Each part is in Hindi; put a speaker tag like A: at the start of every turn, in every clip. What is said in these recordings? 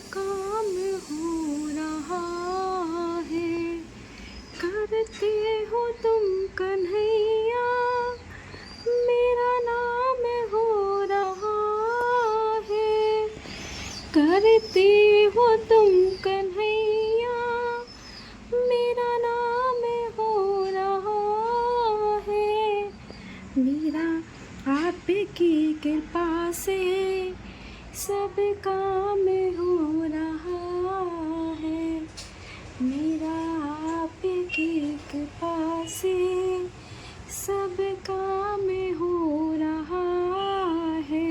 A: काम हो रहा है, करते हो तुम कन्हैया, मेरा नाम हो रहा है। करते हो तुम कन्हैया, मेरा नाम हो रहा है। मेरा आपकी कृपा से सब काम हो रहा है। मेरा आपकी कृपा से सब काम हो रहा है।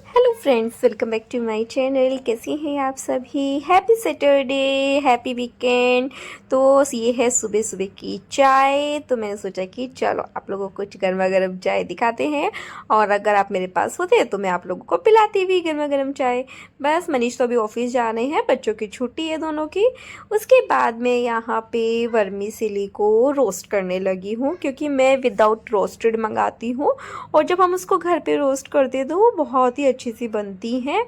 A: Hello friends, welcome back to my channel. कैसे हैं आप सभी? Happy Saturday, happy weekend. तो ये है सुबह सुबह की चाय। तो मैंने सोचा कि चलो आप लोगों को कुछ गर्मा गर्म चाय दिखाते हैं, और अगर आप मेरे पास होते तो मैं आप लोगों को पिलाती भी गर्मा गर्म चाय। बस मनीष तो अभी ऑफिस जाने हैं, बच्चों की छुट्टी है दोनों की। उसके बाद मैं यहाँ पे वर्मीसेली को रोस्ट करने लगी हूँ, क्योंकि मैं विदाउट रोस्टेड मंगाती हूँ, और जब हम उसको घर पे रोस्ट करते हैं तो वो बहुत ही अच्छी सी बनती हैं।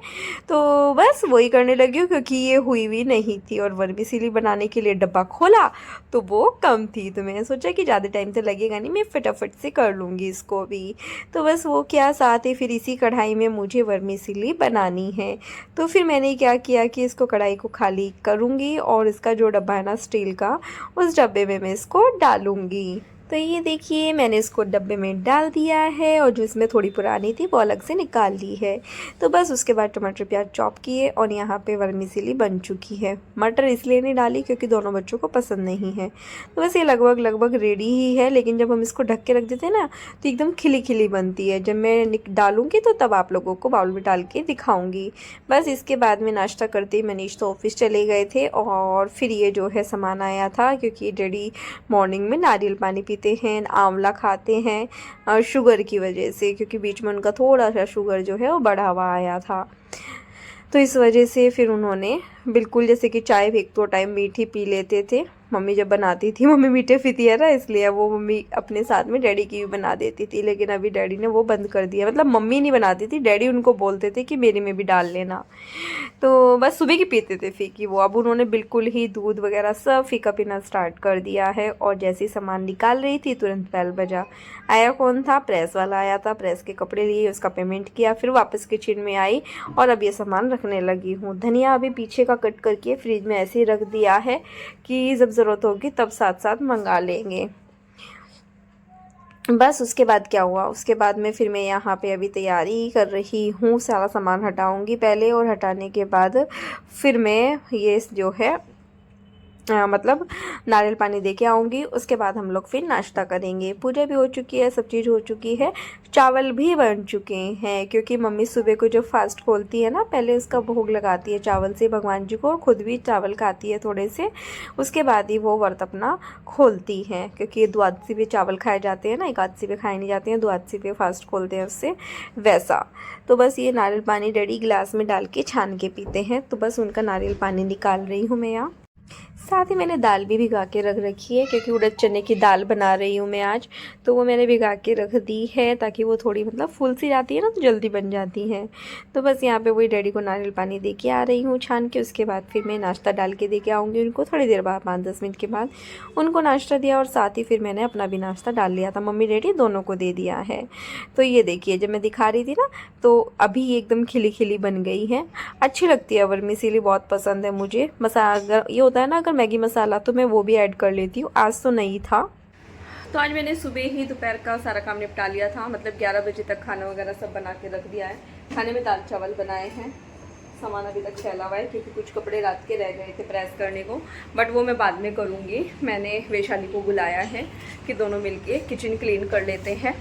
A: तो बस वही करने लगी हूँ, क्योंकि ये हुई भी नहीं थी, और वर्मीसेली बनाने के लिए डब्बा खोला तो वो कम थी। तो मैंने सोचा कि ज़्यादा टाइम तो लगेगा नहीं, मैं फटाफट से कर लूँगी इसको भी। तो बस वो क्या, साथ ही फिर इसी कढ़ाई में मुझे वर्मीसेली बनानी है। तो फिर मैंने क्या किया कि इसको कढ़ाई को खाली करूँगी, और इसका जो डब्बा है ना स्टील का, उस डब्बे में मैं इसको डालूँगी। तो ये देखिए, मैंने इसको डब्बे में डाल दिया है, और जो इसमें थोड़ी पुरानी थी वो अलग से निकाल ली है। तो बस उसके बाद टमाटर प्याज चॉप किए, और यहाँ पे वर्मीसेली बन चुकी है। मटर इसलिए नहीं डाली क्योंकि दोनों बच्चों को पसंद नहीं है। तो बस ये लगभग लगभग रेडी ही है, लेकिन जब हम इसको ढक के रख देते हैं ना तो एकदम खिली खिली बनती है। जब मैं डालूँगी तो तब आप लोगों को बाउल में डाल के दिखाऊँगी। बस इसके बाद में नाश्ता करते ही मनीष तो ऑफिस चले गए थे, और फिर ये जो है सामान आया था, क्योंकि डैडी मॉर्निंग में नारियल पानी पीते हैं, आंवला खाते हैं शुगर की वजह से, क्योंकि बीच में उनका थोड़ा सा शुगर जो है वो बढ़ा हुआ आया था। तो इस वजह से फिर उन्होंने बिल्कुल, जैसे कि चाय भी एक तो टाइम मीठी पी लेते थे, मम्मी जब बनाती थी, मम्मी मीठे पीती है ना, इसलिए वो मम्मी अपने साथ में डैडी की भी बना देती थी। लेकिन अभी डैडी ने वो बंद कर दिया, मतलब मम्मी नहीं बनाती थी, डैडी उनको बोलते थे कि मेरी में भी डाल लेना। तो बस सुबह की पीते थे फीकी वो, अब उन्होंने बिल्कुल ही दूध वगैरह सब फीका पीना स्टार्ट कर दिया है। और जैसे ही सामान निकाल रही थी तुरंत बेल बजा। आया कौन था? प्रेस वाला आया था, प्रेस के कपड़े लिए, उसका पेमेंट किया, फिर वापस किचन में आई और अब ये सामान रखने लगी हूँ। धनिया अभी पीछे का कट करके फ्रिज में ऐसे ही रख दिया है कि जब ज़रूरत होगी तब साथ साथ मंगा लेंगे। बस उसके बाद क्या हुआ, उसके बाद में फिर मैं यहाँ पे अभी तैयारी कर रही हूँ, सारा सामान हटाऊँगी पहले, और हटाने के बाद फिर मैं ये जो है मतलब नारियल पानी दे के आऊँगी। उसके बाद हम लोग फिर नाश्ता करेंगे। पूजा भी हो चुकी है, सब चीज़ हो चुकी है, चावल भी बन चुके हैं, क्योंकि मम्मी सुबह को जो फास्ट खोलती है ना, पहले उसका भोग लगाती है चावल से भगवान जी को, और ख़ुद भी चावल खाती है थोड़े से, उसके बाद ही वो व्रत अपना खोलती हैं। क्योंकि द्वादशी पे चावल खाए जाते हैं ना, एकादशी पे खाए नहीं जाते हैं, द्वादशी पे फास्ट खोलते हैं उससे, वैसा। तो बस ये नारियल पानी डैडी गिलास में डाल के छान के पीते हैं, तो बस उनका नारियल पानी निकाल रही हूँ मैं यहाँ। साथ ही मैंने दाल भी भिगा के रख रखी है, क्योंकि उड़द चने की दाल बना रही हूँ मैं आज, तो वो मैंने भिगा के रख दी है, ताकि वो थोड़ी मतलब फुल सी जाती है ना, तो जल्दी बन जाती है। तो बस यहाँ पे वही डैडी को नारियल पानी दे के आ रही हूँ छान के। उसके बाद फिर मैं नाश्ता डाल के दे के आऊँगी उनको, थोड़ी देर बाद 5-10 मिनट के बाद उनको नाश्ता दिया, और साथ ही फिर मैंने अपना भी नाश्ता डाल लिया था, मम्मी डैडी दोनों को दे दिया है। तो ये देखिए, जब मैं दिखा रही थी ना, तो अभी एकदम खिली खिली बन गई है, अच्छी लगती है। वर्मीसेली बहुत पसंद है मुझे। मसाला अगर ये होता है ना, अगर मैगी मसाला, तो मैं वो भी ऐड कर लेती हूँ, आज तो नहीं था। तो आज मैंने सुबह ही दोपहर का सारा काम निपटा लिया था, मतलब 11 बजे तक खाना वगैरह सब बना के रख दिया है। खाने में दाल चावल बनाए हैं, सामान अभी तक फैला हुआ है, क्योंकि कुछ कपड़े रात के रह गए थे प्रेस करने को, बट वो मैं बाद में करूँगी। मैंने वैशाली को बुलाया है कि दोनों मिलके किचन क्लीन कर लेते हैं।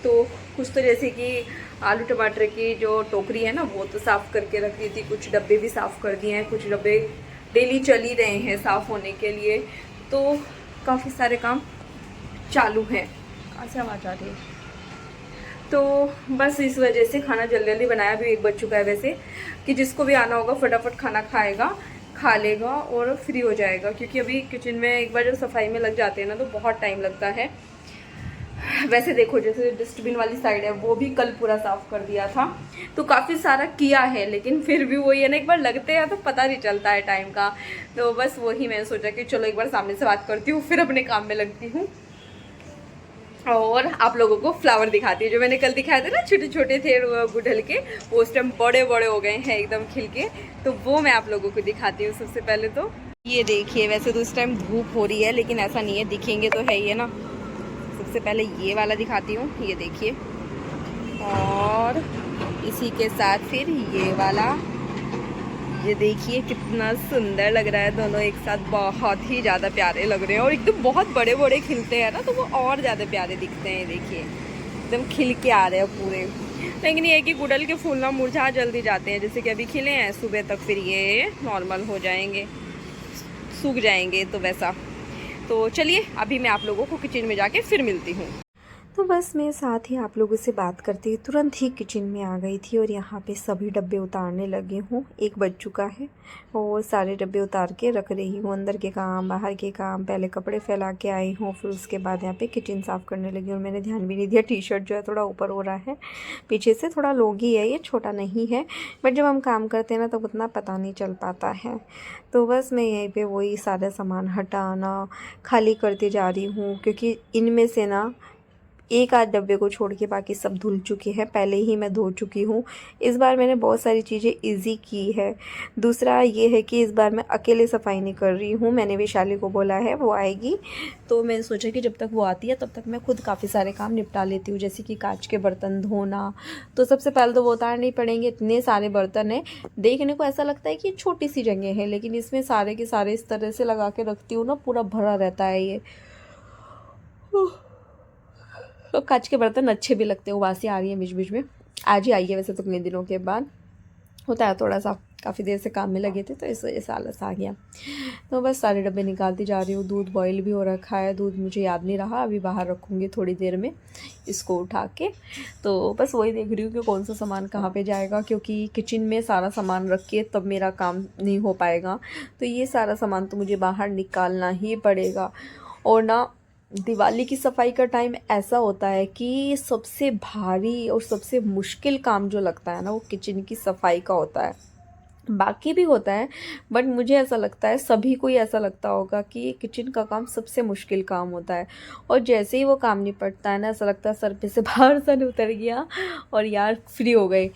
A: तो कुछ तो जैसे कि आलू टमाटर की जो टोकरी है ना, वो तो साफ़ करके रख दी थी, कुछ डब्बे भी साफ़ कर दिए हैं, कुछ डब्बे डेली चल ही रहे हैं साफ़ होने के लिए। तो काफ़ी सारे काम चालू हैं। कहाँ से आवाज़ आ रही है? तो बस इस वजह से खाना जल्दी जल्दी बनाया, भी 1 बज चुका है वैसे, कि जिसको भी आना होगा फटाफट खाना खाएगा, खा लेगा और फ्री हो जाएगा। क्योंकि अभी किचन में एक बार जब सफाई में लग जाते हैं ना, तो बहुत टाइम लगता है। वैसे देखो जैसे डस्टबिन वाली साइड है वो भी कल पूरा साफ़ कर दिया था, तो काफ़ी सारा किया है, लेकिन फिर भी वही है ना, एक बार लगते हैं तो पता नहीं चलता है टाइम का। तो बस वही मैंने सोचा कि चलो एक बार सामने से बात करती हूँ, फिर अपने काम में लगती हूँ और आप लोगों को फ्लावर दिखाती हूँ। जो मैंने कल दिखाए थे ना, छोटे छोटे थे गुड़हल के, वो उस टाइम बड़े बड़े हो गए हैं एकदम खिल के, तो वो मैं आप लोगों को दिखाती हूँ। सबसे पहले तो ये देखिए, वैसे तो उस टाइम धूप हो रही है लेकिन ऐसा नहीं है, दिखेंगे तो है ही है ना। सबसे पहले ये वाला दिखाती हूँ, ये देखिए, और इसी के साथ फिर ये वाला, ये देखिए कितना सुंदर लग रहा है। दोनों एक साथ बहुत ही ज़्यादा प्यारे लग रहे हैं और एकदम बहुत बड़े बड़े खिलते हैं ना, तो वो और ज़्यादा प्यारे दिखते हैं। देखिए एकदम खिल के आ रहे हैं पूरे। लेकिन ये है कि गुड़हल के फूल ना मुरझा जल्दी जाते हैं, जैसे कि अभी खिले हैं, सुबह तक फिर ये नॉर्मल हो जाएंगे, सूख जाएंगे, तो वैसा। तो चलिए अभी मैं आप लोगों को किचन में जाके फिर मिलती हूँ।
B: तो बस मैं साथ ही आप लोगों से बात करते तुरंत ही किचन में आ गई थी और यहाँ पे सभी डब्बे उतारने लगी हूँ। 1 बज चुका है और सारे डब्बे उतार के रख रही हूँ। अंदर के काम, बाहर के काम, पहले कपड़े फैला के आई हूँ, फिर उसके बाद यहाँ पे किचन साफ़ करने लगी। और मैंने ध्यान भी नहीं दिया, टी शर्ट जो है थोड़ा ऊपर हो रहा है, पीछे से थोड़ा लोगी है, ये छोटा नहीं है, बट जब हम काम करते हैं ना तो उतना पता नहीं चल पाता है। तो बस मैं यहीं पर वही सारा सामान हटाना, खाली करते जा रही हूँ, क्योंकि इनमें से ना 1 आध डब्बे को छोड़ के बाकी सब धुल चुके हैं, पहले ही मैं धो चुकी हूँ। इस बार मैंने बहुत सारी चीज़ें इजी की है। दूसरा ये है कि इस बार मैं अकेले सफाई नहीं कर रही हूँ, मैंने वैशाली को बोला है, वो आएगी, तो मैंने सोचा कि जब तक वो आती है तब तक मैं खुद काफ़ी सारे काम निपटा लेती हूँ। जैसे कि कांच के बर्तन धोना, तो सबसे पहले तो वो उतारने ही पड़ेंगे, इतने सारे बर्तन हैं। देखने को ऐसा लगता है कि छोटी सी जगह है, लेकिन इसमें सारे के सारे इस तरह से लगा के रखती हूँ ना, पूरा भरा रहता है ये। तो कांच के बर्तन अच्छे भी लगते हैं। वासी आ रही है बीच बीच में, आज ही आई है वैसे तो, कितने दिनों के बाद होता है थोड़ा सा, काफ़ी देर से काम में लगे थे तो इस वजह से आलस आ गया। तो बस सारे डब्बे निकालती जा रही हूँ। दूध बॉईल भी हो रखा है, दूध मुझे याद नहीं रहा, अभी बाहर रखूँगी थोड़ी देर में इसको उठा के। तो बस वही देख रही हूँ कि कौन सा सामान कहाँ पे जाएगा, क्योंकि किचन में सारा सामान रख के तब मेरा काम नहीं हो पाएगा। तो ये सारा सामान तो मुझे बाहर निकालना ही पड़ेगा। और ना दिवाली की सफाई का टाइम ऐसा होता है कि सबसे भारी और सबसे मुश्किल काम जो लगता है ना, वो किचन की सफाई का होता है। बाकी भी होता है, बट मुझे ऐसा लगता है, सभी को ही ऐसा लगता होगा कि किचन का काम सबसे मुश्किल काम होता है। और जैसे ही वो काम निपटता है ना, ऐसा लगता है सर पे से बाहर सन उतर गया और यार फ्री हो गए।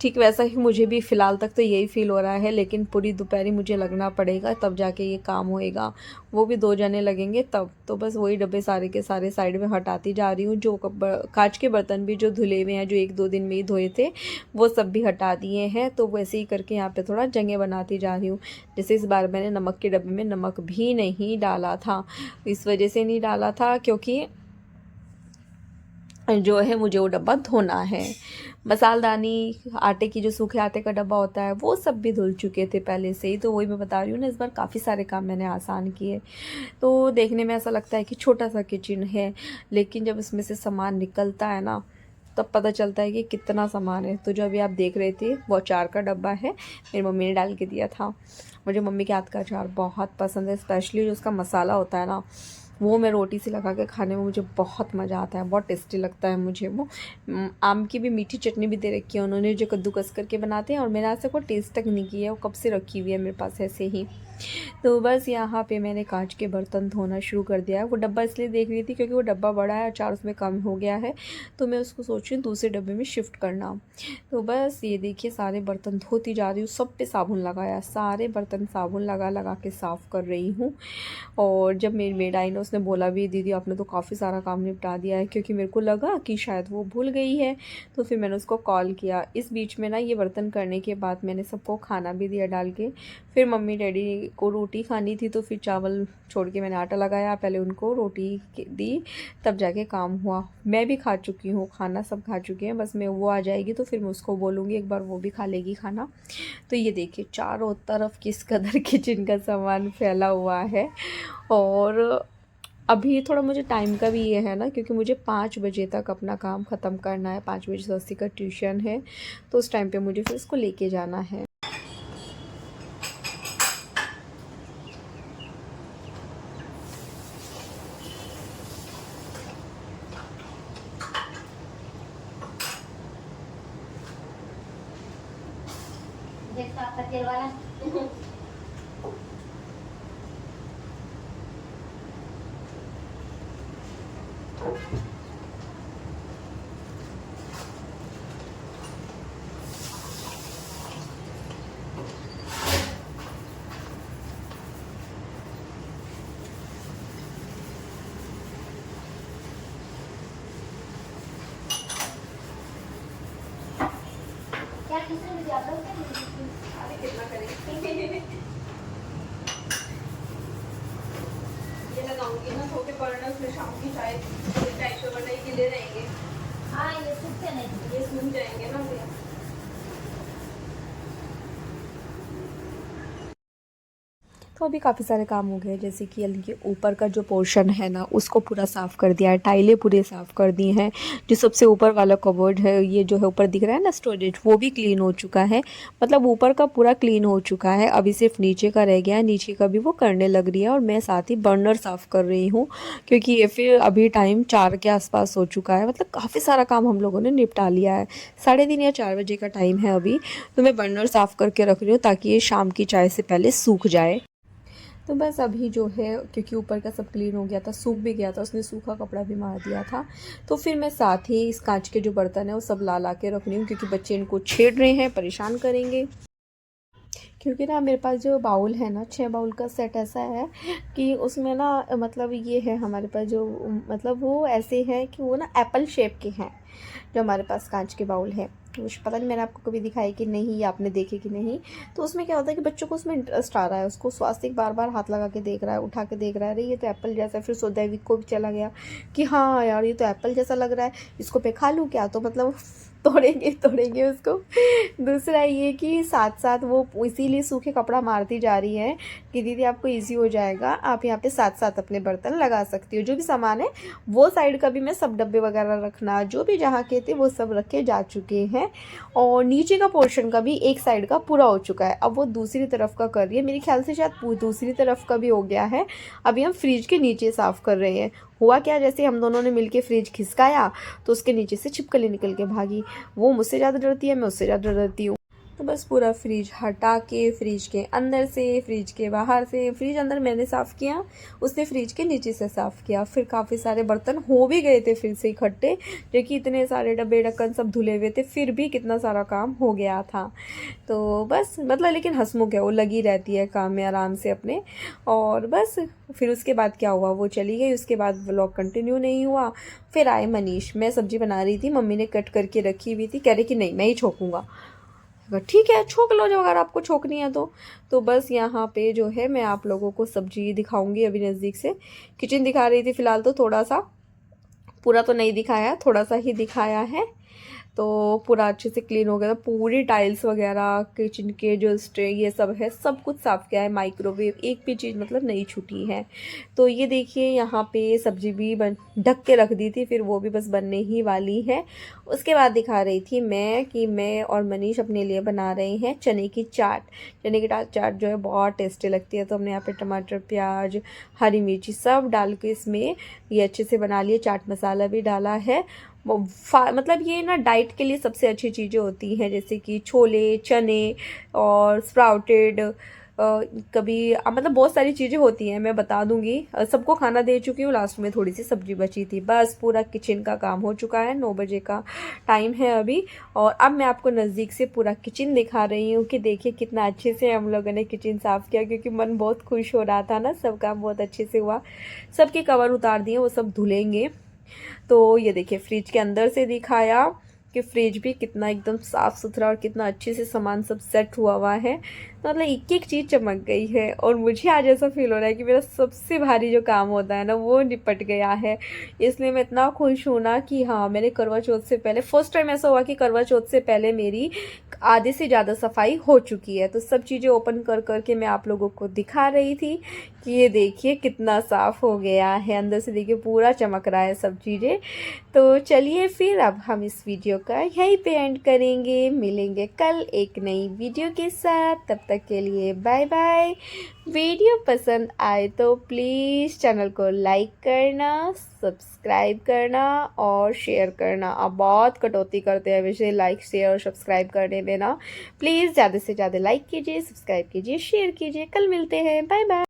B: ठीक वैसा ही मुझे भी फ़िलहाल तक तो यही फ़ील हो रहा है, लेकिन पूरी दोपहरी मुझे लगना पड़ेगा, तब जाके ये काम होएगा। वो भी 2 जने लगेंगे तब। तो बस वही डब्बे सारे के सारे साइड में हटाती जा रही हूँ। जो कांच के बर्तन भी जो धुले हुए हैं, जो 1-2 दिन में ही धोए थे, वो सब भी हटा दिए हैं। तो वैसे ही करके यहाँ पे थोड़ा जगह बनाती जा रही हूँ। जैसे इस बार मैंने नमक के डब्बे में नमक भी नहीं डाला था, इस वजह से नहीं डाला था क्योंकि जो है मुझे वो डब्बा धोना है। मसालदानी, आटे की जो सूखे आटे का डब्बा होता है, वो सब भी धुल चुके थे पहले से ही। तो वही मैं बता रही हूँ ना, इस बार काफ़ी सारे काम मैंने आसान किए। तो देखने में ऐसा लगता है कि छोटा सा किचन है, लेकिन जब इसमें से सामान निकलता है ना, तब पता चलता है कि कितना सामान है। तो जो अभी आप देख रहे थे वो अचार का डब्बा है, मेरी मम्मी ने डाल के दिया था। मुझे मम्मी के हाथ का अचार बहुत पसंद है, स्पेशली जो उसका मसाला होता है ना, वो मैं रोटी से लगा के खाने में मुझे बहुत मज़ा आता है, बहुत टेस्टी लगता है मुझे वो। आम की भी मीठी चटनी भी दे रखी है उन्होंने, जो कद्दूकस करके बनाते हैं, और मैंने आज तक वो टेस्ट तक नहीं किया है, वो कब से रखी हुई है मेरे पास ऐसे ही। तो बस यहाँ पे मैंने कांच के बर्तन धोना शुरू कर दिया है। वो डब्बा इसलिए देख रही थी क्योंकि वो डब्बा बड़ा है, अचार उसमें कम हो गया है, तो मैं उसको सोच रही हूँ दूसरे डब्बे में शिफ्ट करना। तो बस ये देखिए सारे बर्तन धोती जा रही हूँ, सब पे साबुन लगाया, सारे बर्तन साबुन लगा लगा के साफ़ कर रही हूँ। और जब मेरी मेड आई ना, उसने बोला भी दीदी आपने तो काफ़ी सारा काम निपटा दिया है, क्योंकि मेरे को लगा कि शायद वो भूल गई है। तो फिर मैंने उसको कॉल किया। इस बीच में ना ये बर्तन करने के बाद मैंने सबको खाना भी दिया डाल के। फिर मम्मी डैडी को रोटी खानी थी, तो फिर चावल छोड़ के मैंने आटा लगाया, पहले उनको रोटी दी, तब जाके काम हुआ। मैं भी खा चुकी हूँ खाना, सब खा चुके हैं, बस मैं वो आ जाएगी तो फिर मैं उसको बोलूँगी, एक बार वो भी खा लेगी खाना। तो ये देखिए चारों तरफ किस कदर किचन का सामान फैला हुआ है। और अभी थोड़ा मुझे टाइम का भी ये है ना, क्योंकि मुझे 5 बजे तक अपना काम ख़त्म करना है। 5 बजे से 80 का ट्यूशन है, तो उस टाइम पे मुझे फिर इसको लेके जाना है।
C: देखो आपका तेल वाला। क्या किसने मुझे आप लोग
B: कितना करेंगे ये लगाऊंगी ना धो के पड़ना, उसमें शाम की चाय टाइप के वरना ये गिले रहेंगे।
C: हाँ ये सूखते नहीं।
B: ये सूख जाएंगे ना फिर। तो अभी काफ़ी सारे काम हो गए, जैसे कि ये ऊपर का जो पोर्शन है ना उसको पूरा साफ़ कर दिया है, टाइलें पूरे साफ़ कर दी हैं। जो सबसे ऊपर वाला कबोर्ड है, ये जो है ऊपर दिख रहा है ना स्टोरेज, वो भी क्लीन हो चुका है। मतलब ऊपर का पूरा क्लीन हो चुका है, अभी सिर्फ नीचे का रह गया है। नीचे का भी वो करने लग रही है और मैं साथ ही बर्नर साफ़ कर रही हूँ, क्योंकि ये फिर अभी टाइम 4 के आसपास हो चुका है। मतलब काफ़ी सारा काम हम लोगों ने निपटा लिया है। 3:30 या 4 बजे का टाइम है अभी। तो मैं बर्नर साफ़ करके रख रही हूँ ताकि ये शाम की चाय से पहले सूख जाए। तो बस अभी जो है, क्योंकि ऊपर का सब क्लीन हो गया था, सूख भी गया था, उसने सूखा कपड़ा भी मार दिया था, तो फिर मैं साथ ही इस कांच के जो बर्तन है वो सब ला के रख रही हूँ, क्योंकि बच्चे इनको छेड़ रहे हैं, परेशान करेंगे। क्योंकि ना मेरे पास जो बाउल है ना, 6 बाउल का सेट ऐसा है कि उसमें ना मतलब ये है हमारे पास जो, मतलब वो ऐसे हैं कि वो ना एप्पल शेप के हैं जो हमारे पास कांच के बाउल है। कुछ पता नहीं मैंने आपको कभी दिखाई कि नहीं, या आपने देखे कि नहीं। तो उसमें क्या होता है कि बच्चों को उसमें इंटरेस्ट आ रहा है, उसको स्वास्तिक बार बार हाथ लगा के देख रहा है, उठा के देख रहा है, अरे ये तो एप्पल जैसा है। फिर सौदैविक को भी चला गया कि हाँ यार ये तो एप्पल जैसा लग रहा है, इसको पे खा लूँ क्या, तो मतलब तोड़ेंगे उसको। दूसरा ये कि साथ साथ वो इसीलिए सूखे कपड़ा मारती जा रही है कि दीदी आपको इजी हो जाएगा, आप यहाँ पे साथ साथ अपने बर्तन लगा सकती हो। जो भी सामान है वो साइड का भी मैं सब डब्बे वगैरह रखना जो भी जहाँ के थे वो सब रखे जा चुके हैं, और नीचे का पोर्शन का भी एक साइड का पूरा हो चुका है। अब वो दूसरी तरफ का कर रही है, मेरे ख्याल से शायद दूसरी तरफ का भी हो गया है। अभी हम फ्रिज के नीचे साफ़ कर रहे हैं। हुआ क्या, जैसे हम दोनों ने मिलके फ्रिज खिसकाया तो उसके नीचे से छिपकली निकल के भागी। वो मुझसे ज़्यादा डरती है, मैं उससे ज़्यादा डरती हूँ। तो बस पूरा फ्रिज हटा के, फ्रिज के अंदर से, फ्रिज के बाहर से, फ्रिज अंदर मैंने साफ़ किया, उसने फ्रिज के नीचे से साफ़ किया। फिर काफ़ी सारे बर्तन हो भी गए थे फिर से इकट्ठे, जो कि इतने सारे डब्बे ढक्कन सब धुले हुए थे, फिर भी कितना सारा काम हो गया था। तो बस मतलब, लेकिन हंसमुख है, वो लगी रहती है काम में आराम से अपने। और बस फिर उसके बाद क्या हुआ, वो चली गई, उसके बाद व्लॉग कंटिन्यू नहीं हुआ। फिर आए मनीष, मैं सब्ज़ी बना रही थी, मम्मी ने कट करके रखी हुई थी, कह रही कि नहीं मैं ही छोकूंगा। ठीक है छोक लो जो, अगर आपको छोकनी है तो बस यहाँ पे जो है मैं आप लोगों को सब्जी दिखाऊंगी अभी नज़दीक से। किचन दिखा रही थी फ़िलहाल, तो थोड़ा सा, पूरा तो नहीं दिखाया, थोड़ा सा ही दिखाया है। तो पूरा अच्छे से क्लीन हो गया था, पूरी टाइल्स वगैरह, किचन के जो स्ट्रे ये सब है, सब कुछ साफ़ किया है। माइक्रोवेव एक भी चीज़ मतलब नहीं छूटी है। तो ये देखिए यहाँ पे सब्ज़ी भी ढक के रख दी थी, फिर वो भी बस बनने ही वाली है। उसके बाद दिखा रही थी मैं कि मैं और मनीष अपने लिए बना रहे हैं चने की चाट। चने की चाट जो है बहुत टेस्टी लगती है, तो हमने यहाँ पे टमाटर, प्याज, हरी मिर्ची सब डाल के इसमें ये अच्छे से बना लिए। चाट मसाला भी डाला है। मतलब ये ना डाइट के लिए सबसे अच्छी चीज़ें होती हैं, जैसे कि छोले, चने और स्प्राउटेड, कभी मतलब बहुत सारी चीज़ें होती हैं, मैं बता दूंगी। सबको खाना दे चुकी हूँ, लास्ट में थोड़ी सी सब्जी बची थी। बस पूरा किचन का काम हो चुका है, 9 बजे का टाइम है अभी। और अब मैं आपको नज़दीक से पूरा किचन दिखा रही हूँ कि देखिए कितना अच्छे से हम लोगों ने किचन साफ़ किया, क्योंकि मन बहुत खुश हो रहा था ना, सब काम बहुत अच्छे से हुआ। सबके कवर उतार दिए, वो सब धुलेंगे। तो ये देखिए फ्रिज के अंदर से दिखाया कि फ्रिज भी कितना एकदम साफ़ सुथरा और कितना अच्छे से सामान सब सेट हुआ है। तो मतलब एक एक चीज़ चमक गई है, और मुझे आज ऐसा फील हो रहा है कि मेरा सबसे भारी जो काम होता है ना वो निपट गया है। इसलिए मैं इतना खुश हूँ ना कि हाँ, मैंने करवा चौथ से पहले फर्स्ट टाइम ऐसा हुआ कि करवा चौथ से पहले मेरी आधे से ज़्यादा सफाई हो चुकी है। तो सब चीज़ें ओपन कर करके मैं आप लोगों को दिखा रही थी कि ये देखिए कितना साफ़ हो गया है, अंदर से देखिए पूरा चमक रहा है सब चीज़ें। तो चलिए फिर अब हम इस वीडियो का यहीं पे एंड करेंगे। मिलेंगे कल एक नई वीडियो के साथ, तब तक के लिए बाय बाय। वीडियो पसंद आए तो प्लीज़ चैनल को लाइक करना, सब्सक्राइब करना और शेयर करना। आप बहुत कटौती करते हैं वैसे लाइक शेयर और सब्सक्राइब करने में ना। प्लीज़ ज़्यादा से ज़्यादा लाइक कीजिए, सब्सक्राइब कीजिए, शेयर कीजिए। कल मिलते हैं, बाय बाय।